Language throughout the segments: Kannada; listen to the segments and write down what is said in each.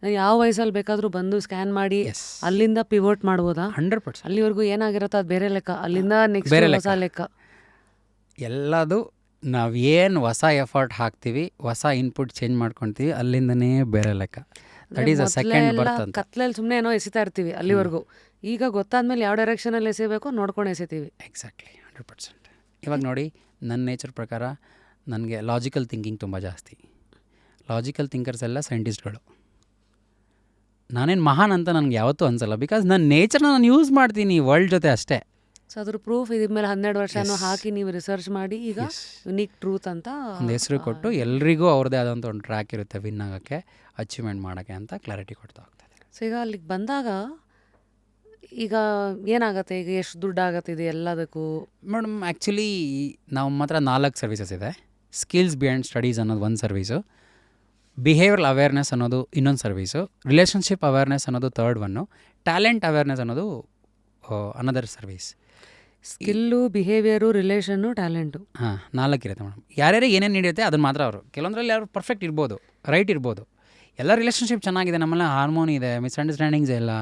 ಯಾವ ವಯಸ್ಸಲ್ಲಿ ಬೇಕಾದರೂ ಬಂದು ಸ್ಕ್ಯಾನ್ ಮಾಡಿ ಎಸ್ ಅಲ್ಲಿಂದ ಪಿವೋಟ್ ಮಾಡ್ಬೋದಾ? 100%. ಅಲ್ಲಿವರೆಗೂ ಏನಾಗಿರುತ್ತೋ ಅದು ಬೇರೆ ಲೆಕ್ಕ, ಅಲ್ಲಿಂದ ನೆಕ್ಸ್ಟ್ ಬೇರೆ ಹೊಸ ಲೆಕ್ಕ. ಎಲ್ಲದು ನಾವು ಏನು ಹೊಸ ಎಫರ್ಟ್ ಹಾಕ್ತೀವಿ, ಹೊಸ ಇನ್ಪುಟ್ ಚೇಂಜ್ ಮಾಡ್ಕೊತೀವಿ, ಅಲ್ಲಿಂದನೇ ಬೇರೆ ಲೆಕ್ಕ. ದಟ್ ಈಸ್ ಅ ಸೆಕೆಂಡ್ ಬರ್ತ್ ಅಂತ. ಕತ್ಲಲ್ಲಿ ಸುಮ್ಮನೆ ಏನೋ ಎಸಿತಾ ಇರ್ತೀವಿ ಅಲ್ಲಿವರೆಗೂ. ಈಗ ಗೊತ್ತಾದ್ಮೇಲೆ ಯಾವ ಡೈರೆಕ್ಷನಲ್ಲಿ ಎಸಿಬೇಕು ನೋಡ್ಕೊಂಡು ಎಸಿತೀವಿ. ಎಕ್ಸಾಕ್ಟ್ಲಿ 100%. ಇವಾಗ ನೋಡಿ, ನನ್ನ ನೇಚರ್ ಪ್ರಕಾರ ನನಗೆ ಲಾಜಿಕಲ್ ಥಿಂಕಿಂಗ್ ತುಂಬ ಜಾಸ್ತಿ. ಲಾಜಿಕಲ್ ಥಿಂಕರ್ಸ್ ಎಲ್ಲ ಸೈಂಟಿಸ್ಟ್ಗಳು. ನಾನೇನು ಮಹಾನ್ ಅಂತ ನನಗೆ ಯಾವತ್ತೂ ಅನ್ಸಲ್ಲ, ಬಿಕಾಸ್ ನನ್ನ ನೇಚರ್ನ ನಾನು ಯೂಸ್ ಮಾಡ್ತೀನಿ ವರ್ಲ್ಡ್ ಜೊತೆ ಅಷ್ಟೇ. ಸೊ ಅದ್ರ ಪ್ರೂಫ್ ಇದ್ಮೇಲೆ 12 ವರ್ಷನೂ ಹಾಕಿ ನೀವು ರಿಸರ್ಚ್ ಮಾಡಿ ಈಗ ಯುನೀಕ್ ಟ್ರೂತ್ ಅಂತ ಒಂದು ಹೆಸರು ಕೊಟ್ಟು ಎಲ್ರಿಗೂ ಅವ್ರದ್ದೇ ಆದಂಥ ಒಂದು ಟ್ರ್ಯಾಕ್ ಇರುತ್ತೆ ವಿನ್ ಆಗೋಕ್ಕೆ, ಅಚೀವ್ಮೆಂಟ್ ಮಾಡೋಕ್ಕೆ ಅಂತ ಕ್ಲಾರಿಟಿ ಕೊಡ್ತಾ ಹೋಗ್ತದೆ. ಸೊ ಈಗ ಅಲ್ಲಿಗೆ ಬಂದಾಗ ಈಗ ಏನಾಗುತ್ತೆ, ಈಗ ಎಷ್ಟು ದುಡ್ಡು ಆಗತ್ತೆ ಇದು ಎಲ್ಲದಕ್ಕೂ? ಮೇಡಮ್ ಆ್ಯಕ್ಚುಲಿ ನಮ್ಮ ಹತ್ರ 4 ಸರ್ವಿಸಸ್ ಇದೆ. ಸ್ಕಿಲ್ಸ್ ಬಿಯಾಂಡ್ ಸ್ಟಡೀಸ್ ಅನ್ನೋದು ಒಂದು ಸರ್ವೀಸು, ಬಿಹೇವಿಯರಲ್ ಅವೇರ್ನೆಸ್ ಅನ್ನೋದು ಇನ್ನೊಂದು ಸರ್ವೀಸು, ರಿಲೇಷನ್ಶಿಪ್ ಅವೇರ್ನೆಸ್ ಅನ್ನೋದು ಥರ್ಡ್ ಒನ್ನು, ಟ್ಯಾಲೆಂಟ್ ಅವೇರ್ನೆಸ್ ಅನ್ನೋದು another service. Skill, behaviour, relation, talent. 4 ಇರುತ್ತೆ ಮೇಡಮ್. ಯಾರ್ಯಾರು ಏನೇನು ನಡೆಯುತ್ತೆ ಅದನ್ನು ಮಾತ್ರ ಅವರು. ಕೆಲವೊಂದರಲ್ಲಿ ಯಾರು ಪರ್ಫೆಕ್ಟ್ ಇರ್ಬೋದು, ರೈಟ್ ಇರ್ಬೋದು. ಎಲ್ಲ ರಿಲೇಷನ್ಶಿಪ್ ಚೆನ್ನಾಗಿದೆ, ನಮ್ಮಲ್ಲಿ ಹಾರ್ಮೋನಿ ಇದೆ, ಮಿಸ್ಅಂಡರ್ಸ್ಟ್ಯಾಂಡಿಂಗ್ಸ್ ಎಲ್ಲ.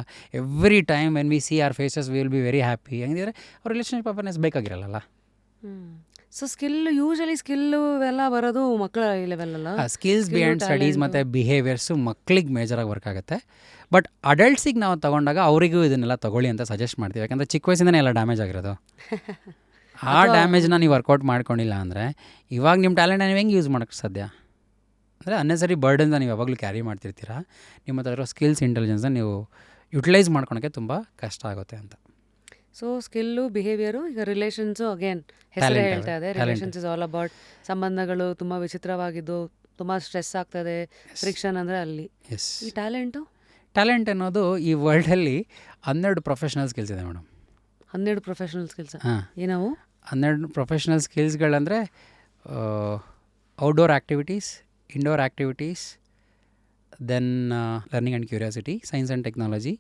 Every time when we see our faces we will be very happy. ಹೆಂಗಿದ್ರೆ ಅವ್ರ ರಿಲೇಷನ್ಶಿಪ್ ಅವೇರ್ನೆಸ್ ಬೇಕಾಗಿರಲ್ಲ. ಸೊ ಯೂಶಲಿ ಸ್ಕಿಲ್ಲು ಇವೆಲ್ಲ ಬರೋದು ಮಕ್ಕಳ ಲೆವೆಲಲ್ಲ. ಸ್ಕಿಲ್ಸ್ ಬಿಯಾಂಡ್ ಸ್ಟಡೀಸ್ ಮತ್ತು ಬಿಹೇವಿಯರ್ಸು ಮಕ್ಕಳಿಗೆ ಮೇಜರಾಗಿ ವರ್ಕ್ ಆಗುತ್ತೆ. ಬಟ್ ಅಡಲ್ಟ್ಸಿಗೆ ನಾವು ತೊಗೊಂಡಾಗ ಅವರಿಗೂ ಇದನ್ನೆಲ್ಲ ತೊಗೊಳ್ಳಿ ಅಂತ ಸಜೆಸ್ಟ್ ಮಾಡ್ತೀವಿ. ಯಾಕಂದರೆ ಚಿಕ್ಕ ವಯಸ್ಸಿಂದನೇ ಎಲ್ಲ ಡ್ಯಾಮೇಜ್ ಆಗಿರೋದು. ಆ ಡ್ಯಾಮೇಜ್ನ ನೀವು ವರ್ಕೌಟ್ ಮಾಡ್ಕೊಂಡಿಲ್ಲ ಅಂದರೆ ಇವಾಗ ನಿಮ್ಮ ಟ್ಯಾಲೆಂಟ್ನ ನೀವು ಹೆಂಗೆ ಯೂಸ್ ಮಾಡೋಕ್ಕೆ ಸಾಧ್ಯ? ಅಂದರೆ ಅನ್ನೆಸರಿ ಬರ್ಡನ್ನ ನೀವು ಯಾವಾಗಲೂ ಕ್ಯಾರಿ ಮಾಡ್ತಿರ್ತೀರ. ನಿಮ್ಮ ಹತ್ರ ಇರೋ ಸ್ಕಿಲ್ಸ್ ಇಂಟೆಲಿಜೆನ್ಸ್ನ ನೀವು ಯುಟಿಲೈಸ್ ಮಾಡ್ಕೊಳಕ್ಕೆ ತುಂಬ ಕಷ್ಟ ಆಗುತ್ತೆ ಅಂತ. ಸೊ ಸ್ಕಿಲ್ಲು, ಬಿಹೇವಿಯರು, ಈಗ ರಿಲೇಷನ್ಸು ಅಗೇನ್ ಹೆಸರೇ ಹೇಳ್ತಾ ಇದೆ. ರಿಲೇಷನ್ಸ್ ಇಸ್ ಆಲ್ ಅಬೌಟ್ ಸಂಬಂಧಗಳು ತುಂಬ ವಿಚಿತ್ರವಾಗಿದ್ದು, ತುಂಬ ಸ್ಟ್ರೆಸ್ ಆಗ್ತದೆ, ಫ್ರಿಕ್ಷನ್ ಅಂದರೆ ಅಲ್ಲಿ. ಎಸ್. ಈ ಟ್ಯಾಲೆಂಟ್ ಅನ್ನೋದು ಈ ವರ್ಲ್ಡಲ್ಲಿ 12 ಪ್ರೊಫೆಷ್ನಲ್ ಸ್ಕಿಲ್ಸ್ ಇದೆ ಮೇಡಮ್. 12 ಪ್ರೊಫೆಷ್ನಲ್ ಸ್ಕಿಲ್ಸ್ ಏನವು? 12 ಪ್ರೊಫೆಷ್ನಲ್ ಸ್ಕಿಲ್ಸ್ಗಳಂದರೆ outdoor activities, indoor activities, then learning and curiosity, science and technology,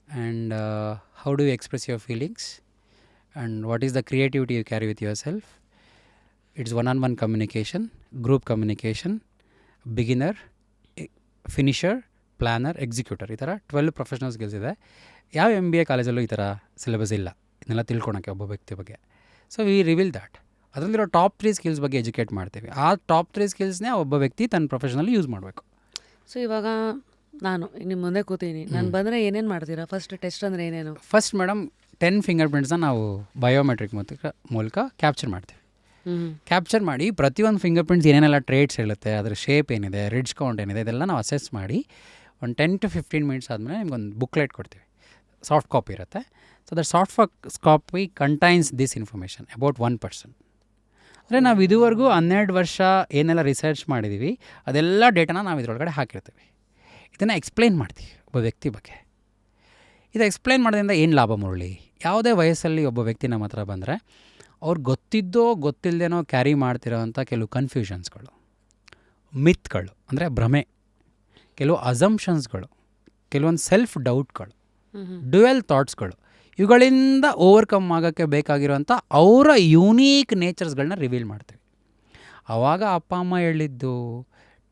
and how do you express your feelings, and what is the creativity you carry with yourself. It's one-on-one communication, group communication, beginner, finisher, planner, executor. ಈ ಥರ 12 ಪ್ರೊಫೆಷ್ನಲ್ ಸ್ಕಿಲ್ಸ್ ಇದೆ. ಯಾವ MBA ಕಾಲೇಜಲ್ಲೂ ಈ ಥರ ಸಿಲೆಬಸ್ ಇಲ್ಲ ಇದನ್ನೆಲ್ಲ ತಿಳ್ಕೊಳಕ್ಕೆ ಒಬ್ಬ ವ್ಯಕ್ತಿ ಬಗ್ಗೆ. So we reveal that. ಅದರಲ್ಲಿರೋ ಟಾಪ್ 3 ಸ್ಕಿಲ್ಸ್ ಬಗ್ಗೆ ಎಜುಕೇಟ್ ಮಾಡ್ತೀವಿ. ಆ ಟಾಪ್ 3 ಸ್ಕಿಲ್ಸ್ನೇ ಒಬ್ಬ ವ್ಯಕ್ತಿ ತನ್ನ ಪ್ರೊಫೆಷನಲ್ಲಿ ಯೂಸ್ ಮಾಡಬೇಕು. ಸೊ ಇವಾಗ ನಾನು ನಿಮ್ಮ ಮುಂದೆ ಕೂತೀನಿ, ನಾನು ಬಂದರೆ ಏನೇನು ಮಾಡ್ತೀರಾ? ಫಸ್ಟ್ ಟೆಸ್ಟ್ ಅಂದರೆ ಏನೇನು? ಫಸ್ಟ್ ಮೇಡಮ್ 10 ಫಿಂಗರ್ ಪ್ರಿಂಟ್ಸ್ನ ನಾವು ಬಯೋಮೆಟ್ರಿಕ್ ಮೂಲಕ ಕ್ಯಾಪ್ಚರ್ ಮಾಡ್ತೀವಿ. ಕ್ಯಾಪ್ಚರ್ ಮಾಡಿ ಪ್ರತಿಯೊಂದು ಫಿಂಗರ್ ಪ್ರಿಂಟ್ಸ್ ಏನೇನೆಲ್ಲ ಟ್ರೇಟ್ಸ್ ಹೇಳುತ್ತೆ, ಅದರ ಶೇಪ್ ಏನಿದೆ, ರಿಡ್ಜ್ ಕೌಂಟ್ ಏನಿದೆ, ಇದೆಲ್ಲ ನಾವು ಅಸೆಸ್ ಮಾಡಿ ಒಂದು 10 to 15 ಮಿನಿಟ್ಸ್ ಆದಮೇಲೆ ನಿಮ್ಗೊಂದು ಬುಕ್ಲೆಟ್ ಕೊಡ್ತೀವಿ. ಸಾಫ್ಟ್ ಕಾಪಿ ಇರುತ್ತೆ. So that soft copy contains this information about 1%. ಅಂದರೆ ನಾವು ಇದುವರೆಗೂ 12 ವರ್ಷ ಏನೆಲ್ಲ ರಿಸರ್ಚ್ ಮಾಡಿದ್ದೀವಿ ಅದೆಲ್ಲ ಡೇಟಾನ ನಾವು ಇದರೊಳಗಡೆ ಹಾಕಿರ್ತೀವಿ. ಇದನ್ನು ಎಕ್ಸ್ಪ್ಲೈನ್ ಮಾಡ್ತೀವಿ ಒಬ್ಬ ವ್ಯಕ್ತಿ ಬಗ್ಗೆ. ಇದು ಎಕ್ಸ್ಪ್ಲೈನ್ ಮಾಡೋದ್ರಿಂದ ಏನು ಲಾಭ ಮುರಳಿ? ಯಾವುದೇ ವಯಸ್ಸಲ್ಲಿ ಒಬ್ಬ ವ್ಯಕ್ತಿ ನಮ್ಮ ಹತ್ರ ಬಂದರೆ ಅವ್ರು ಗೊತ್ತಿದ್ದೋ ಗೊತ್ತಿಲ್ಲದೇನೋ ಕ್ಯಾರಿ ಮಾಡ್ತಿರೋ ಅಂಥ ಕೆಲವು ಕನ್ಫ್ಯೂಷನ್ಸ್ಗಳು, ಮಿತ್ಗಳು ಅಂದರೆ ಭ್ರಮೆ, ಕೆಲವು ಅಸಂಪ್ಷನ್ಸ್ಗಳು, ಕೆಲವೊಂದು ಸೆಲ್ಫ್ ಡೌಟ್ಗಳು, ಡ್ಯುಯಲ್ ಥಾಟ್ಸ್ಗಳು, ಇವುಗಳಿಂದ ಓವರ್ಕಮ್ ಆಗೋಕ್ಕೆ ಬೇಕಾಗಿರೋಂಥ ಅವರ ಯೂನೀಕ್ ನೇಚರ್ಸ್ಗಳನ್ನ ರಿವೀಲ್ ಮಾಡ್ತೀವಿ. ಆವಾಗ ಅಪ್ಪ ಅಮ್ಮ ಹೇಳಿದ್ದು,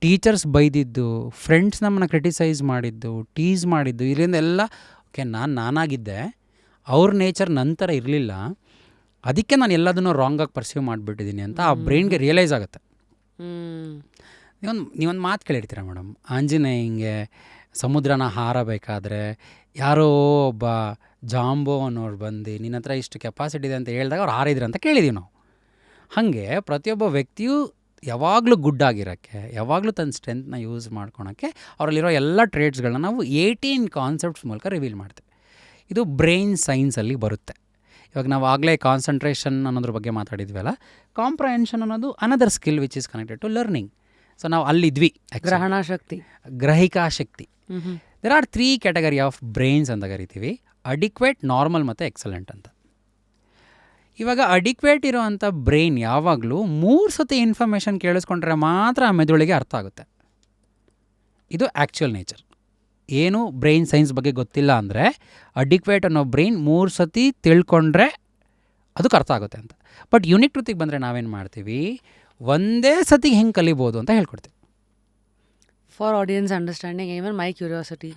ಟೀಚರ್ಸ್ ಬೈದಿದ್ದು, ಫ್ರೆಂಡ್ಸ್ ನಮ್ಮನ್ನು ಕ್ರಿಟಿಸೈಸ್ ಮಾಡಿದ್ದು, ಟೀಸ್ ಮಾಡಿದ್ದು, ಇದರಿಂದ ಎಲ್ಲ ಓಕೆ ನಾನಾಗಿದ್ದೆ, ಅವ್ರ ನೇಚರ್ ನಂತರ ಇರಲಿಲ್ಲ, ಅದಕ್ಕೆ ನಾನು ಎಲ್ಲದನ್ನೂ ರಾಂಗಾಗಿ ಪರ್ಸೀವ್ ಮಾಡಿಬಿಟ್ಟಿದ್ದೀನಿ ಅಂತ ಆ ಬ್ರೈನ್ಗೆ ರಿಯಲೈಸ್ ಆಗುತ್ತೆ. ನೀವೊಂದು ಮಾತು ಕೇಳಿರ್ತೀರ ಮೇಡಮ್, ಆಂಜನೇಯಂಗೆ ಸಮುದ್ರನ ಹಾರಬೇಕಾದ್ರೆ ಯಾರೋ ಒಬ್ಬ ಜಾಂಬೋ ಅನ್ನೋರು ಬಂದು ನಿನ್ನ ಹತ್ರ ಇಷ್ಟು ಕೆಪಾಸಿಟಿ ಇದೆ ಅಂತ ಹೇಳಿದಾಗ ಅವ್ರು ಹಾರಿದ್ರು ಅಂತ ಕೇಳಿದ್ದೀವಿ ನಾವು. ಹಾಗೆ ಪ್ರತಿಯೊಬ್ಬ ವ್ಯಕ್ತಿಯೂ ಯಾವಾಗಲೂ ಗುಡ್ ಆಗಿರೋಕ್ಕೆ, ಯಾವಾಗಲೂ ತನ್ನ ಸ್ಟ್ರೆಂತ್ನ ಯೂಸ್ ಮಾಡ್ಕೊಳಕ್ಕೆ ಅವರಲ್ಲಿರೋ ಎಲ್ಲ ಟ್ರೇಡ್ಸ್ಗಳನ್ನ ನಾವು 18 ಕಾನ್ಸೆಪ್ಟ್ಸ್ ಮೂಲಕ ರಿವೀಲ್ ಮಾಡ್ತೀವಿ. ಇದು ಬ್ರೈನ್ ಸೈನ್ಸಲ್ಲಿ ಬರುತ್ತೆ. ಇವಾಗ ನಾವು ಆಗಲೇ ಕಾನ್ಸಂಟ್ರೇಷನ್ ಅನ್ನೋದ್ರ ಬಗ್ಗೆ ಮಾತಾಡಿದ್ವಲ್ಲ, ಕಾಂಪ್ರಹೆನ್ಷನ್ ಅನ್ನೋದು another skill which is connected to learning. So ನಾವು ಅಲ್ಲಿದ್ವಿ. ಗ್ರಹಿಕಾ ಶಕ್ತಿ. There are 3 category of brains ಅಂತ ಕರಿತೀವಿ: ಅಡಿಕ್ವೇಟ್, ನಾರ್ಮಲ್ ಮತ್ತು ಎಕ್ಸಲೆಂಟ್ ಅಂತ. ಇವಾಗ ಅಡಿಕ್ವೇಟ್ ಇರೋವಂಥ ಬ್ರೈನ್ ಯಾವಾಗಲೂ 3 ಸತಿ ಇನ್ಫಾರ್ಮೇಷನ್ ಕೇಳಿಸ್ಕೊಂಡ್ರೆ ಮಾತ್ರ ಆ ಮೆದುಳಿಗೆ ಅರ್ಥ ಆಗುತ್ತೆ. ಇದು ಆ್ಯಕ್ಚುಯಲ್ ನೇಚರ್. ಏನು ಬ್ರೈನ್ ಸೈನ್ಸ್ ಬಗ್ಗೆ ಗೊತ್ತಿಲ್ಲ ಅಂದರೆ ಅಡಿಕ್ವೇಟ್ ಅನ್ನೋ ಬ್ರೈನ್ 3 ಸತಿ ತಿಳ್ಕೊಂಡ್ರೆ ಅದಕ್ಕೆ ಅರ್ಥ ಆಗುತ್ತೆ ಅಂತ. ಬಟ್ ಯೂನಿಕ್ ಟ್ರೂತಿಗೆ ಬಂದರೆ ನಾವೇನು ಮಾಡ್ತೀವಿ, ಒಂದೇ ಸತಿಗೆ ಹೆಂಗೆ ಕಲಿಬೋದು ಅಂತ ಹೇಳ್ಕೊಡ್ತೀವಿ. For audience understanding even my curiosity,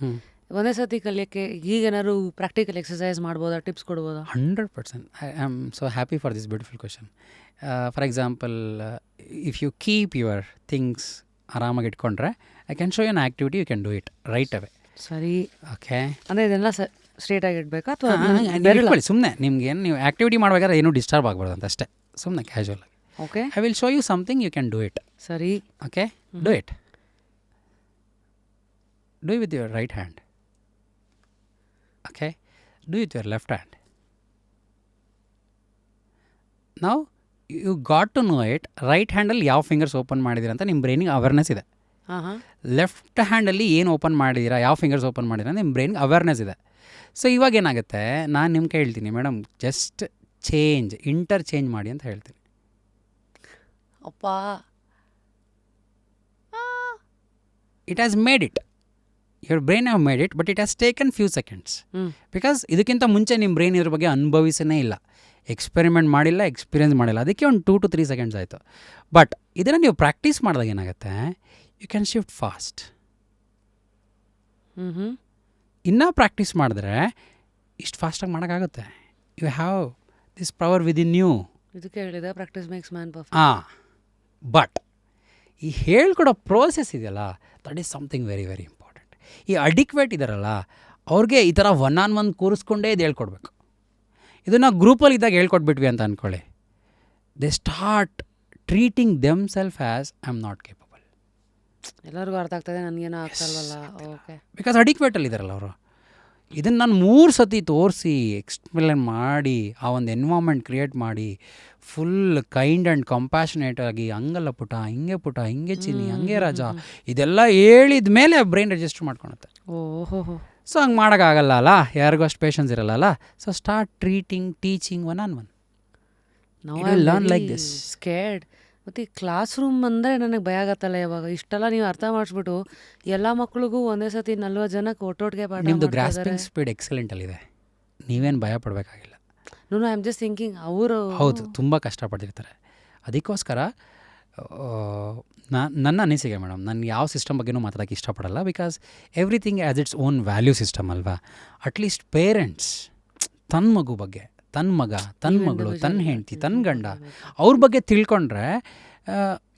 ಒಂದೇ ಸತಿ ಕಲಿಯೋಕ್ಕೆ ಈಗೇನಾದ್ರು ಪ್ರಾಕ್ಟಿಕಲ್ ಎಕ್ಸಸೈಸ್ ಮಾಡ್ಬೋದಾ, ಟಿಪ್ಸ್ ಕೊಡ್ಬೋದಾ? 100%. I am so happy for this beautiful question. For example, if you keep your things ಆರಾಮಾಗಿ ಇಟ್ಕೊಂಡ್ರೆ, I can show an activity, you can do it right away. ಸರಿ, ಓಕೆ, ಅಂದರೆ ಇದೆಲ್ಲ ಸ್ಟ್ರೇಟಾಗಿ ಇಡಬೇಕಾ ಅಥವಾ ಇಟ್ಕೊಳ್ಳಿ ಸುಮ್ಮನೆ. ನಿಮ್ಗೆ ಏನು ನೀವು ಆ್ಯಕ್ಟಿವಿಟಿ ಮಾಡ್ಬೇಕಾದ್ರೆ ಏನೂ ಡಿಸ್ಟರ್ಬ್ ಆಗಬಾರ್ದು ಅಂತ ಅಷ್ಟೇ, ಸುಮ್ಮನೆ ಕ್ಯಾಶುವಲ್ ಆಗಿ. Okay, I will show you something, you can do it. ಸರಿ, okay, do it. Do with your right hand. Okay, do it with your left hand. Now you got to know it. Right ಹ್ಯಾಂಡಲ್ಲಿ ಯಾವ ಫಿಂಗರ್ಸ್ ಓಪನ್ ಮಾಡಿದ್ದೀರಾ ಅಂತ ನಿಮ್ಮ ಬ್ರೈನಿಗೆ ಅವೇರ್ನೆಸ್ ಇದೆ. ಲೆಫ್ಟ್ ಹ್ಯಾಂಡಲ್ಲಿ ಏನು ಓಪನ್ ಮಾಡಿದ್ದೀರಾ, ಯಾವ ಫಿಂಗರ್ಸ್ ಓಪನ್ ಮಾಡಿದ್ದೀರಾ ನಿಮ್ಮ ಬ್ರೈನ್ಗೆ ಅವೇರ್ನೆಸ್ ಇದೆ. ಸೊ ಇವಾಗ ಏನಾಗುತ್ತೆ, ನಾನು ನಿಮ್ಗೆ ಹೇಳ್ತೀನಿ ಮೇಡಮ್, ಜಸ್ಟ್ ಇಂಟರ್ಚೇಂಜ್ ಮಾಡಿ ಅಂತ ಹೇಳ್ತೀನಿ. ಅಪ್ಪ, it has made it. Your brain have made it, but it has taken few seconds. Because ಇದಕ್ಕಿಂತ ಮುಂಚೆ ನಿಮ್ಮ ಬ್ರೈನ್ ಇದ್ರ ಬಗ್ಗೆ ಅನುಭವಿಸನೇ ಇಲ್ಲ, ಎಕ್ಸ್ಪೆರಿಮೆಂಟ್ ಮಾಡಿಲ್ಲ, ಎಕ್ಸ್ಪೀರಿಯನ್ಸ್ ಮಾಡಿಲ್ಲ. ಅದಕ್ಕೆ ಒಂದು 2 to 3 seconds ಆಯಿತು. ಬಟ್ ಇದನ್ನು ನೀವು ಪ್ರಾಕ್ಟೀಸ್ ಮಾಡಿದಾಗ ಏನಾಗುತ್ತೆ, ಯು ಕ್ಯಾನ್ ಶಿಫ್ಟ್ ಫಾಸ್ಟ್. ಇನ್ನೂ ಪ್ರಾಕ್ಟೀಸ್ ಮಾಡಿದ್ರೆ ಇಷ್ಟು ಫಾಸ್ಟಾಗಿ ಮಾಡೋಕ್ಕಾಗುತ್ತೆ. You have this power within you. ಇದಕ್ಕೆ ಹೇಳಿದೆ practice makes man perfect. But ಈ ಹೇಳ್ಕೊಡೋ ಪ್ರೋಸೆಸ್ ಇದೆಯಲ್ಲ, that is something very very important. ಈ ಅಡಿಕ್ವೇಟ್ ಇದ್ದಾರಲ್ಲ, ಅವ್ರಿಗೆ ಈ ಥರ ಒನ್ ಕೂರಿಸ್ಕೊಂಡೇ ಇದು ಹೇಳ್ಕೊಡ್ಬೇಕು. ಇದನ್ನು ಗ್ರೂಪಲ್ಲಿ ಇದ್ದಾಗ ಹೇಳ್ಕೊಟ್ಬಿಟ್ವಿ ಅಂತ ಅಂದ್ಕೊಳ್ಳಿ, they start treating them self as I am not capable. ಎಲ್ಲರಿಗೂ ಅರ್ಥ ಆಗ್ತದೆ, ನನಗೇನೋ ಆಗ್ತಲ್ವಲ್ಲ. ಓಕೆ, ಬಿಕಾಸ್ ಅಡಿಕ್ವೇಟಲ್ಲಿ ಇದ್ದಾರಲ್ಲ ಅವರು. ಇದನ್ನು ನಾನು 3 ಸತಿ ತೋರಿಸಿ ಎಕ್ಸ್ಪ್ಲೇನ್ ಮಾಡಿ, ಆ ಒಂದು ಎನ್ವೈರ್ಮೆಂಟ್ ಕ್ರಿಯೇಟ್ ಮಾಡಿ, ಫುಲ್ ಕೈಂಡ್ ಆ್ಯಂಡ್ ಕಂಪ್ಯಾಷನೇಟ್ ಆಗಿ, ಹಂಗಲ್ಲ ಪುಟ, ಹಿಂಗೆ ಪುಟ, ಹಿಂಗೆ ಚಿನ್ನಿ, ಹಂಗೆ ರಾಜ, ಇದೆಲ್ಲ ಹೇಳಿದ ಮೇಲೆ ಬ್ರೈನ್ ರಿಜಿಸ್ಟರ್ ಮಾಡ್ಕೊಳುತ್ತೆ. ಓಹೋ, ಸೊ ಹಂಗೆ ಮಾಡೋಕ್ಕಾಗಲ್ಲ ಅಲ್ಲ, ಯಾರಿಗೂ ಅಷ್ಟು ಪೇಷನ್ಸ್ ಇರಲ್ಲ. So start teaching one-on-one. Learn like this. Scared. ಮತ್ತು ಈ ಕ್ಲಾಸ್ ರೂಮ್ ಅಂದರೆ ನನಗೆ ಭಯ ಆಗತ್ತಲ್ಲ. ಯಾವಾಗ ಇಷ್ಟೆಲ್ಲ ನೀವು ಅರ್ಥ ಮಾಡಿಸ್ಬಿಟ್ಟು ಎಲ್ಲ ಮಕ್ಳಿಗೂ ಒಂದೇ ಸತಿ 40 ಜನಕ್ಕೆ ಒಟ್ಟೊಟ್ಟಿಗೆ ಪಾಠ ನಿಮ್ಮದು ಗ್ರಾಸ್ಪಿಂಗ್ ಸ್ಪೀಡ್ ಎಕ್ಸಲೆಂಟಲ್ಲಿದೆ, ನೀವೇನು ಭಯ ಪಡಬೇಕಾಗಿಲ್ಲ. ಐ ಆಮ್ ಜಸ್ಟ್ ಥಿಂಕಿಂಗ್ ಅವರು ಹೌದು ತುಂಬ ಕಷ್ಟಪಟ್ಟಿರ್ತಾರೆ. ಅದಕ್ಕೋಸ್ಕರ ನನ್ನ ಅನಿಸಿಕೆ ಮೇಡಮ್, ನಾನು ಯಾವ ಸಿಸ್ಟಮ್ ಬಗ್ಗೆನೂ ಮಾತಾಡೋಕ್ಕೆ ಇಷ್ಟಪಡಲ್ಲ. Because everything as its own value system ಅಲ್ವಾ. ಅಟ್ಲೀಸ್ಟ್ ಪೇರೆಂಟ್ಸ್ ತನ್ನ ಮಗು ಬಗ್ಗೆ, ತನ್ನ ಮಗ, ತನ್ನ ಮಗಳು, ತನ್ನ ಹೆಂಡತಿ, ತನ್ನ ಗಂಡ, ಅವ್ರ ಬಗ್ಗೆ ತಿಳ್ಕೊಂಡ್ರೆ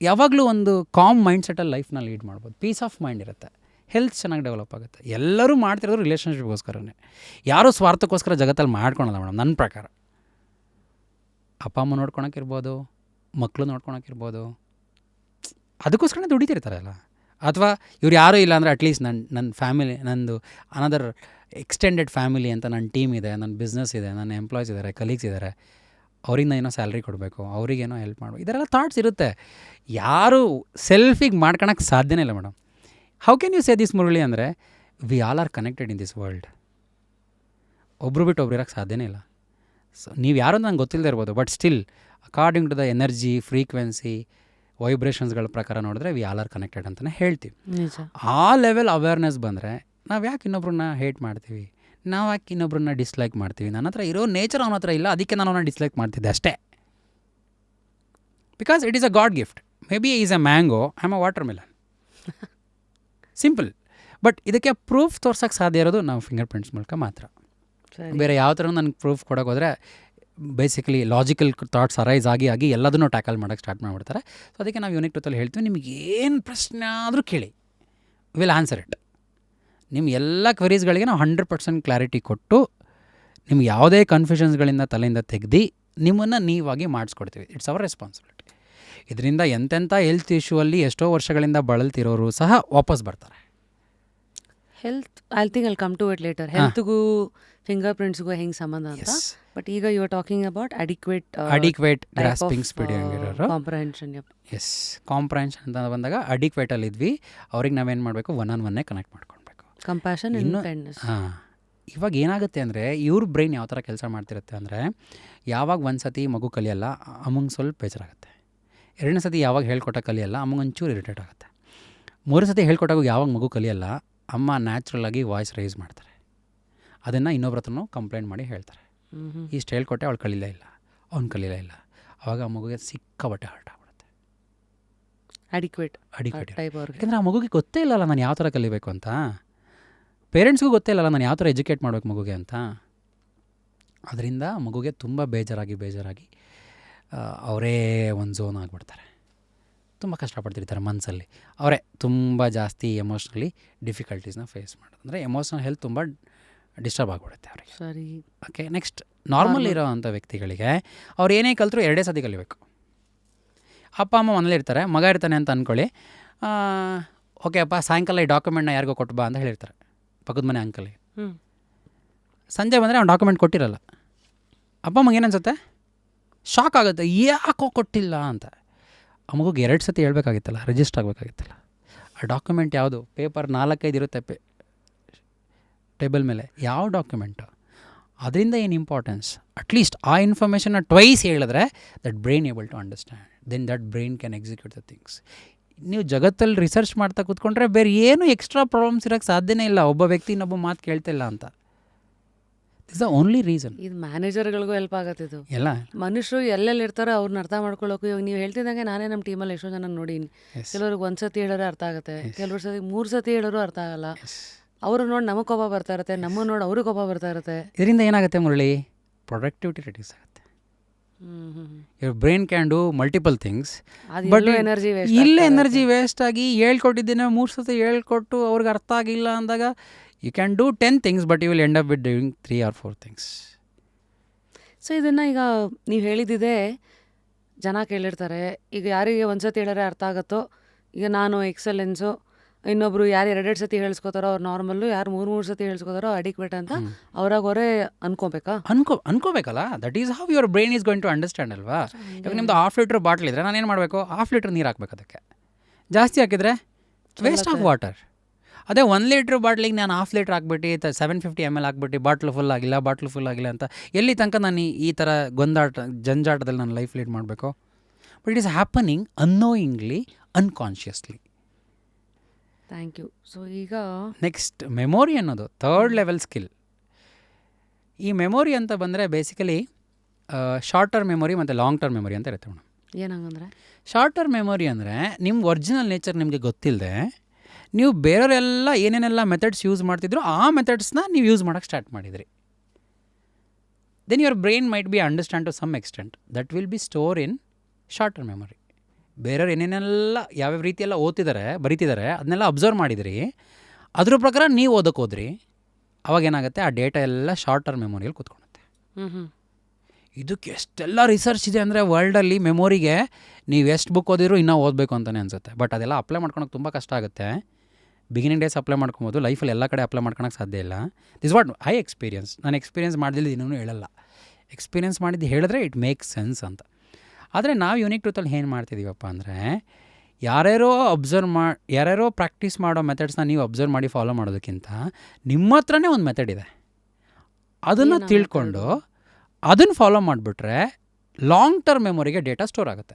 ಯಾವಾಗಲೂ ಒಂದು ಕಾಮ್ ಮೈಂಡ್ಸೆಟ್ಟಲ್ಲಿ ಲೈಫ್ನ ಲೀಡ್ ಮಾಡ್ಬೋದು. ಪೀಸ್ ಆಫ್ ಮೈಂಡ್ ಇರುತ್ತೆ, ಹೆಲ್ತ್ ಚೆನ್ನಾಗಿ ಡೆವಲಪ್ ಆಗುತ್ತೆ. ಎಲ್ಲರೂ ಮಾಡ್ತಿರೋದು ರಿಲೇಷನ್ಶಿಪ್ಗೋಸ್ಕರನೇ, ಯಾರೂ ಸ್ವಾರ್ಥಕ್ಕೋಸ್ಕರ ಜಗತ್ತಲ್ಲಿ ಮಾಡ್ಕೊಳಲ್ಲ ಮೇಡಮ್. ನನ್ನ ಪ್ರಕಾರ ಅಪ್ಪ ಅಮ್ಮ ನೋಡ್ಕೊಳಕ್ಕಿರ್ಬೋದು, ಮಕ್ಕಳು ನೋಡ್ಕೊಳಕ್ಕಿರ್ಬೋದು, ಅದಕ್ಕೋಸ್ಕರನೇ ದುಡಿತಿರ್ತಾರಲ್ಲ. ಅಥವಾ ಇವ್ರು ಯಾರೂ ಇಲ್ಲ ಅಂದರೆ ಅಟ್ಲೀಸ್ಟ್ ನನ್ನ ಫ್ಯಾಮಿಲಿ, ನಂದು ಅನದರ್ ಎಕ್ಸ್ಟೆಂಡೆಡ್ ಫ್ಯಾಮಿಲಿ ಅಂತ ನನ್ನ ಟೀಮ್ ಇದೆ, ನನ್ನ ಬಿಸ್ನೆಸ್ ಇದೆ, ನನ್ನ ಎಂಪ್ಲಾಯ್ಸ್ ಇದ್ದಾರೆ, ಕಲೀಗ್ಸ್ ಇದ್ದಾರೆ, ಅವ್ರಿಗೆ ಏನೋ ಸ್ಯಾಲ್ರಿ ಕೊಡಬೇಕು, ಅವ್ರಿಗೇನೋ ಹೆಲ್ಪ್ ಮಾಡಬೇಕು, ಇದೆಲ್ಲ ಥಾಟ್ಸ್ ಇರುತ್ತೆ. ಯಾರು ಸೆಲ್ಫಿಗೆ ಮಾಡ್ಕೊಳಕ್ಕೆ ಸಾಧ್ಯನೇ ಇಲ್ಲ madam. How can you say this Murali ಅಂದರೆ, we all are connected in this world. ಒಬ್ರು ಬಿಟ್ಟು ಒಬ್ರು ಇರೋಕ್ಕೆ ಸಾಧ್ಯನೇ ಇಲ್ಲ. ಸೊ ನೀವು ಯಾರು ಅಂತ ನಂಗೆ ಗೊತ್ತಿಲ್ಲದೆ ಇರ್ಬೋದು, but still according to the energy, frequency, ವೈಬ್ರೇಷನ್ಸ್ಗಳ ಪ್ರಕಾರ ನೋಡಿದ್ರೆ ವಿ ಆಲ್ ಆರ್ ಕನೆಕ್ಟೆಡ್ ಅಂತಲೇ ಹೇಳ್ತೀವಿ. ಆ ಲೆವೆಲ್ ಅವೇರ್ನೆಸ್ ಬಂದರೆ ನಾವು ಯಾಕೆ ಇನ್ನೊಬ್ರನ್ನ ಹೇಟ್ ಮಾಡ್ತೀವಿ, ನಾವು ಯಾಕೆ ಇನ್ನೊಬ್ರನ್ನ ಡಿಸ್ಲೈಕ್ ಮಾಡ್ತೀವಿ? ನನ್ನ ಹತ್ರ ಇರೋ ನೇಚರ್ ಅವನ ಹತ್ರ ಇಲ್ಲ, ಅದಕ್ಕೆ ನಾನು ಅವನ್ನ ಡಿಸ್ಲೈಕ್ ಮಾಡ್ತಿದ್ದೆ ಅಷ್ಟೇ. Because it is a god gift. May be is a mango, I am a water melon. Simple. But ಇದಕ್ಕೆ ಪ್ರೂಫ್ ತೋರ್ಸೋಕ್ಕೆ ಸಾಧ್ಯ ಇರೋದು ನಾವು ಫಿಂಗರ್ ಪ್ರಿಂಟ್ಸ್ ಮೂಲಕ ಮಾತ್ರ. ಬೇರೆ ಯಾವ ಥರ ನನಗೆ ಪ್ರೂಫ್ ಕೊಡೋಕೆ ಹೋದರೆ ಬೇಸಿಕಲಿ ಲಾಜಿಕಲ್ ಥಾಟ್ಸ್ ಅರೈಸ್ ಆಗಿ ಎಲ್ಲದನ್ನೂ ಟ್ಯಾಕಲ್ ಮಾಡೋಕ್ಕೆ ಸ್ಟಾರ್ಟ್ ಮಾಡಿಬಿಡ್ತಾರೆ. ಸೊ ಅದಕ್ಕೆ ನಾವು ಯೂನಿಕ್ ಟೂತಲ್ಲಿ ಹೇಳ್ತೀವಿ, ನಿಮಗೆ ಏನು ಪ್ರಶ್ನೆ ಆದರೂ ಕೇಳಿ, ವಿಲ್ ಆನ್ಸರ್ ಇಟ್. ನಿಮ್ಮ ಎಲ್ಲ ಕ್ವೆರೀಸ್ಗಳಿಗೆ ನಾವು 100% ಕ್ಲಾರಿಟಿ ಕೊಟ್ಟು, ನಿಮ್ಗೆ ಯಾವುದೇ ಕನ್ಫ್ಯೂಷನ್ಸ್ಗಳಿಂದ ತಲೆಯಿಂದ ತೆಗೆದು ನಿಮ್ಮನ್ನು ನೀವಾಗಿ ಮಾಡಿಸ್ಕೊಡ್ತೀವಿ. It's our responsibility. ಇದರಿಂದ ಎಂತೆಂಥ ಹೆಲ್ತ್ ಇಶ್ಯೂ ಅಲ್ಲಿ ಎಷ್ಟೋ ವರ್ಷಗಳಿಂದ ಬಳಲ್ತಿರೋರು ಸಹ ವಾಪಸ್ ಬರ್ತಾರೆ. Health, I think I'll come to it later. ಹೆಲ್ತ್ಗೂ ಫಿಂಗರ್ ಪ್ರಿಂಟ್ಸ್ಗೂ ಹೆಂಗೆ ಸಂಬಂಧ ಅಂತ. ಬಟ್ ಈಗ you are talking about adequate grasping speed ಆಗಿರೋರು, ಕಾಂಪ್ರಹೆನ್ಷನ್. ಎಸ್, ಕಾಂಪ್ರಹೆನ್ಷನ್ ಅಂತ ಬಂದಾಗ ಅಡಿಕ್ವೇಟಲ್ಲಿ ಇದ್ವಿ, ಅವ್ರಿಗೆ ನಾವೇನು ಮಾಡಬೇಕು, ಒನ್ ಕನೆಕ್ಟ್ ಮಾಡ್ಕೊಳ್ಬೇಕು. Compassion, independence. ಇವಾಗ ಏನಾಗುತ್ತೆ ಅಂದರೆ, ಇವ್ರ ಬ್ರೈನ್ ಯಾವ ಥರ ಕೆಲಸ ಮಾಡ್ತಿರುತ್ತೆ ಅಂದರೆ, ಯಾವಾಗ ಒಂದು ಸತಿ ಮಗು ಕಲಿಯಲ್ಲ ಅಮ್ಮಂಗೆ ಸ್ವಲ್ಪ ಬೇಜಾರಾಗುತ್ತೆ, 2ನೇ ಸತಿ ಯಾವಾಗ ಹೇಳ್ಕೊಟ್ಟ ಕಲಿಯಲ್ಲ ಅಮ್ಮಂಗೆ ಒಂಚೂರು ಇರಿಟೇಟ್ ಆಗುತ್ತೆ, 3ನೇ ಸತಿ ಹೇಳ್ಕೊಟ್ಟಾಗ ಯಾವಾಗ ಮಗು ಕಲಿಯಲ್ಲ ಅಮ್ಮ ನ್ಯಾಚುರಲಾಗಿ ವಾಯ್ಸ್ ರೈಸ್ ಮಾಡ್ತಾರೆ. ಅದನ್ನು ಇನ್ನೊಬ್ರ ಹತ್ರನೂ ಕಂಪ್ಲೇಂಟ್ ಮಾಡಿ ಹೇಳ್ತಾರೆ, ಇಷ್ಟು ಹೇಳ್ಕೊಟ್ಟೆ ಅವಳು ಕಲೀಲೇ ಇಲ್ಲ, ಅವ್ನು ಕಲೀಲೇ ಇಲ್ಲ. ಆವಾಗ ಆ ಮಗುಗೆ ಸಿಕ್ಕಾಬಟ್ಟೆ ಹರ್ಟ್ ಆಗ್ಬಿಡುತ್ತೆ. ಅಡಿಕ್ವೇಟ್ ಅಡಿಕ್ವೇಟ್ ಟೈಪ್ ಅವ್ರಿಗೆ. ಯಾಕಂದರೆ ಆ ಮಗುಗೆ ಗೊತ್ತೇ ಇಲ್ಲಲ್ಲ ನಾನು ಯಾವ ಥರ ಕಲಿಬೇಕು ಅಂತ, ಪೇರೆಂಟ್ಸ್ಗೂ ಗೊತ್ತೇ ಇಲ್ಲಲ್ಲ ನಾನು ಯಾವ ಥರ ಎಜುಕೇಟ್ ಮಾಡಬೇಕು ಮಗುಗೆ ಅಂತ. ಅದರಿಂದ ಮಗುಗೆ ತುಂಬ ಬೇಜಾರಾಗಿ ಅವರೇ ಒಂದು ಝೋನ್ ಆಗಿಬಿಡ್ತಾರೆ, ತುಂಬ ಕಷ್ಟಪಡ್ತಿರ್ತಾರೆ ಮನಸ್ಸಲ್ಲಿ. ಅವರೇ ತುಂಬ ಜಾಸ್ತಿ ಎಮೋಷ್ನಲಿ ಡಿಫಿಕಲ್ಟೀಸ್ನ ಫೇಸ್ ಮಾಡೋದು, ಅಂದರೆ ಎಮೋಷ್ನಲ್ ಹೆಲ್ತ್ ತುಂಬ ಡಿಸ್ಟರ್ಬ್ ಆಗಿಬಿಡುತ್ತೆ ಅವರಿಗೆ. ಸರಿ. ಓಕೆ, ನೆಕ್ಸ್ಟ್ ನಾರ್ಮಲ್ ಇರೋ ಅಂಥ ವ್ಯಕ್ತಿಗಳಿಗೆ ಅವ್ರು ಏನೇ ಕಲಿತರೂ 2 ಸತಿ ಕಲಿಬೇಕು. ಅಪ್ಪ ಅಮ್ಮ ಮನೇಲಿ ಇರ್ತಾರೆ, ಮಗ ಇರ್ತಾನೆ ಅಂತ ಅಂದ್ಕೊಳ್ಳಿ, ಓಕೆ ಅಪ್ಪ ಸಾಯಂಕಾಲ ಈ ಡಾಕ್ಯುಮೆಂಟ್ನ ಯಾರಿಗೋ ಕೊಟ್ಟು ಬಾ ಅಂತ ಹೇಳಿರ್ತಾರೆ ಪಕ್ಕದ ಮನೆ ಅಂಕಲ್ಗೆ. ಸಂಜೆ ಬಂದರೆ ಅವ್ನು ಡಾಕ್ಯುಮೆಂಟ್ ಕೊಟ್ಟಿರಲ್ಲ. ಅಪ್ಪ ಅಮ್ಮಗೆ ಏನನ್ಸುತ್ತೆ, ಶಾಕ್ ಆಗುತ್ತೆ, ಯಾಕೋ ಕೊಟ್ಟಿಲ್ಲ ಅಂತ. ಆ ಮಗುಗೆ 2 ಸತಿ ಹೇಳ್ಬೇಕಾಗಿತ್ತಲ್ಲ, ರಿಜಿಸ್ಟರ್ ಆಗಬೇಕಾಗಿತ್ತಲ್ಲ. ಆ ಡಾಕ್ಯುಮೆಂಟ್ ಯಾವುದು, ಪೇಪರ್ 4-5 ಇರುತ್ತೆ ಟೇಬಲ್ ಮೇಲೆ, ಯಾವ ಡಾಕ್ಯುಮೆಂಟು, ಅದರಿಂದ ಏನು ಇಂಪಾರ್ಟೆನ್ಸ್. ಅಟ್ಲೀಸ್ಟ್ ಆ ಇನ್ಫಾರ್ಮೇಷನ್ನ ಟ್ವೈಸ್ ಹೇಳಿದ್ರೆ that brain able to understand, then that brain can execute the things. ನೀವು ಜಗತ್ತಲ್ಲಿ ರಿಸರ್ಚ್ ಮಾಡ್ತಾ ಕೂತ್ಕೊಂಡ್ರೆ ಬೇರೆ ಏನು ಎಕ್ಸ್ಟ್ರಾ ಪ್ರಾಬ್ಲಮ್ಸ್ ಇರೋಕ್ಕೆ ಸಾಧ್ಯನೇ ಇಲ್ಲ, ಒಬ್ಬ ವ್ಯಕ್ತಿ ಇನ್ನೊಬ್ಬ ಮಾತು ಕೇಳ್ತಿಲ್ಲ ಅಂತ. Is the only reason. ಇದು ಮ್ಯಾನೇಜರ್ಗಳಿಗೂ ಹೆಲ್ಪ್ ಆಗತ್ತೆ. ಇದು ಎಲ್ಲ ಮನುಷ್ಯರು ಎಲ್ಲೆಲ್ಲಿ ಇರ್ತಾರೋ ಅವ್ರನ್ನ ಅರ್ಥ ಮಾಡ್ಕೊಳ್ಳೋಕೆ. ಇವಾಗ ನೀವು ಹೇಳ್ತಿದ್ದಂಗೆ ನಾನೇ ನಮ್ಮ ಟೀಮಲ್ಲಿ ಎಷ್ಟೋ ಜನ ನೋಡೀನಿ, ಕೆಲವ್ರಿಗೆ 1 ಸತಿ ಹೇಳೋರು ಅರ್ಥ ಆಗುತ್ತೆ, ಕೆಲವ್ರ ಸತಿ 3 ಸತಿ ಹೇಳೋರು ಅರ್ಥ ಆಗಲ್ಲ. ಅವರು ನೋಡಿ ನಮಗೆ ಕೋಪ ಬರ್ತಾ ಇರುತ್ತೆ, ನಮ್ಮ ನೋಡಿ ಅವ್ರಿಗೆ ಕೋಪ ಬರ್ತಾ ಇರುತ್ತೆ. ಇದರಿಂದ ಏನಾಗುತ್ತೆ ಮುರಳಿ, ಪ್ರೊಡಕ್ಟಿವಿಟಿ ರಿಡ್ಯೂಸ್ ಆಗುತ್ತೆ. Your brain can do multiple things, but ಇಲ್ಲೇ ಎನರ್ಜಿ ವೇಸ್ಟ್ ಆಗಿ ಹೇಳ್ಕೊಟ್ಟಿದ್ದೇನೆ 3 ಸತಿ ಹೇಳ್ಕೊಟ್ಟು ಅವ್ರಿಗೆ ಅರ್ಥ ಆಗಿಲ್ಲ ಅಂದಾಗ you can do 10 things but you will end up with doing 3 or 4 things. So ಇದನ್ನು ಈಗ ನೀವು ಹೇಳಿದ್ದಿದೆ ಜನ ಕೇಳಿರ್ತಾರೆ. ಈಗ ಯಾರಿಗೆ 1 ಸತಿ ಹೇಳಿದ್ರೆ ಅರ್ಥ ಆಗುತ್ತೋ, ಈಗ ನಾನು ಎಕ್ಸಲೆನ್ಸು, ಇನ್ನೊಬ್ರು ಯಾರು 2 ಸತಿ ಹೇಳ್ಸ್ಕೊತಾರೋ ಅವ್ರು ನಾರ್ಮಲ್ಲು, ಯಾರು 3 ಸತಿ ಹೇಳ್ಸ್ಕೊತಾರೋ ಅಡಿಕ್ವೇಟ್ ಅಂತ ಅವ್ರಾಗವರೇ ಅನ್ಕೋಬೇಕಾ? ಅನ್ಕೋಬೇಕಲ್ಲ. That is how your brain is going to understand ಅಲ್ವಾ. ಇವಾಗ ನಿಮ್ಮದು 1/2 ಲೀಟ್ರ್ ಬಾಟ್ಲ್ ಇದ್ದರೆ ನಾನು ಏನು ಮಾಡಬೇಕು, 1/2 ಲೀಟ್ರ್ ನೀರು ಹಾಕ್ಬೇಕು. ಅದಕ್ಕೆ ಜಾಸ್ತಿ ಹಾಕಿದರೆ ವೇಸ್ಟ್ ಆಫ್ ವಾಟರ್. ಅದೇ 1 ಲೀಟ್ರ್ ಬಾಟ್ಲಿಗೆ ನಾನು 1/2 ಲೀಟ್ರ್ ಹಾಕ್ಬಿಟ್ಟು 750 ml ಹಾಕ್ಬಿಟ್ಟು ಬಾಟ್ಲು ಫುಲ್ ಆಗಿಲ್ಲ ಅಂತ ಎಲ್ಲಿ ತನಕ ನಾನು ಈ ಥರ ಜಂಜಾಟದಲ್ಲಿ ನಾನು ಲೈಫ್ ಲೀಡ್ ಮಾಡಬೇಕು? But it is happening annoyingly, unconsciously. Thank you. So ಈಗ ನೆಕ್ಸ್ಟ್ ಮೆಮೊರಿ ಅನ್ನೋದು 3rd ಲೆವೆಲ್ ಸ್ಕಿಲ್. ಈ ಮೆಮೊರಿ ಅಂತ ಬಂದರೆ ಬೇಸಿಕಲಿ ಶಾರ್ಟ್ ಟರ್ಮ್ ಮೆಮೊರಿ ಮತ್ತು ಲಾಂಗ್ ಟರ್ಮ್ ಮೆಮೊರಿ ಅಂತ ಇರುತ್ತೆ ಮೇಡಮ್. ಏನಂಗಂದ್ರೆ ಶಾರ್ಟ್ ಟರ್ಮ್ ಮೆಮೊರಿ ಅಂದರೆ ನಿಮ್ಮ ಒರಿಜಿನಲ್ ನೇಚರ್ ನಿಮಗೆ ಗೊತ್ತಿಲ್ಲದೆ ನೀವು ಬೇರೆಯವರೆಲ್ಲ ಏನೇನೆಲ್ಲ ಮೆಥಡ್ಸ್ ಯೂಸ್ ಮಾಡ್ತಿದ್ರು ಆ ಮೆಥಡ್ಸ್ನ ನೀವು ಯೂಸ್ ಮಾಡೋಕ್ಕೆ ಸ್ಟಾರ್ಟ್ ಮಾಡಿದ್ರಿ. Then your brain might be understand to some extent, that will be store in short term memory. ಬೇರೆಯವ್ರು ಏನೇನೆಲ್ಲ ಯಾವ್ಯಾವ ರೀತಿಯೆಲ್ಲ ಬರೀತಿದ್ದಾರೆ ಅದನ್ನೆಲ್ಲ ಅಬ್ಸರ್ವ್ ಮಾಡಿದ್ರಿ, ಅದ್ರ ಪ್ರಕಾರ ನೀವು ಓದೋಕೆ ಹೋದ್ರಿ, ಅವಾಗೇನಾಗುತ್ತೆ ಆ ಡೇಟಾ ಎಲ್ಲ ಶಾರ್ಟ್ ಟರ್ಮ್ ಮೆಮೊರಿಯಲ್ಲಿ ಕೂತ್ಕೊಳ್ಳುತ್ತೆ. ಇದಕ್ಕೆ ಎಷ್ಟೆಲ್ಲ ರಿಸರ್ಚ್ ಇದೆ ಅಂದರೆ ವರ್ಲ್ಡಲ್ಲಿ ಮೆಮೊರಿಗೆ ನೀವು ಎಷ್ಟು ಬುಕ್ ಓದಿದ್ರು ಇನ್ನೂ ಓದಬೇಕು ಅಂತಲೇ ಅನಿಸುತ್ತೆ. ಬಟ್ ಅದೆಲ್ಲ ಅಪ್ಲೈ ಮಾಡ್ಕೊಳಕ್ಕೆ ತುಂಬ ಕಷ್ಟ ಆಗುತ್ತೆ. ಬಿಗಿನಿಂಗ್ ಡೇಸ್ ಅಪ್ಲೈ ಮಾಡ್ಕೊಬೋದು, ಲೈಫಲ್ಲಿ ಎಲ್ಲ ಕಡೆ ಅಪ್ಲೈ ಮಾಡ್ಕೊಳಕ್ಕೆ ಸಾಧ್ಯ ಇಲ್ಲ. This what I experience. ನಾನು ಎಕ್ಸ್ಪೀರಿಯನ್ಸ್ ಮಾಡಿದಿಲ್ಲ ಇನ್ನೂ ಹೇಳಲ್ಲ, ಎಕ್ಸ್ಪೀರಿಯನ್ಸ್ ಮಾಡಿದ್ದು ಹೇಳಿದ್ರೆ ಇಟ್ ಮೇಕ್ಸ್ ಸೆನ್ಸ್ ಅಂತ. ಆದರೆ ನಾವು ಯೂನಿಕ್ ಟ್ರೂತಲ್ಲಿ ಏನು ಮಾಡ್ತಿದ್ದೀವಪ್ಪ ಅಂದರೆ, ಯಾರ್ಯಾರೋ ಪ್ರಾಕ್ಟೀಸ್ ಮಾಡೋ ಮೆಥಡ್ಸ್ನ ನೀವು ಅಬ್ಸರ್ವ್ ಮಾಡಿ ಫಾಲೋ ಮಾಡೋದಕ್ಕಿಂತ ನಿಮ್ಮ ಹತ್ರನೇ ಒಂದು ಮೆಥಡ್ ಇದೆ, ಅದನ್ನು ತಿಳ್ಕೊಂಡು ಅದನ್ನು ಫಾಲೋ ಮಾಡಿಬಿಟ್ರೆ ಲಾಂಗ್ ಟರ್ಮ್ ಮೆಮೊರಿಗೆ ಡೇಟಾ ಸ್ಟೋರ್ ಆಗುತ್ತೆ.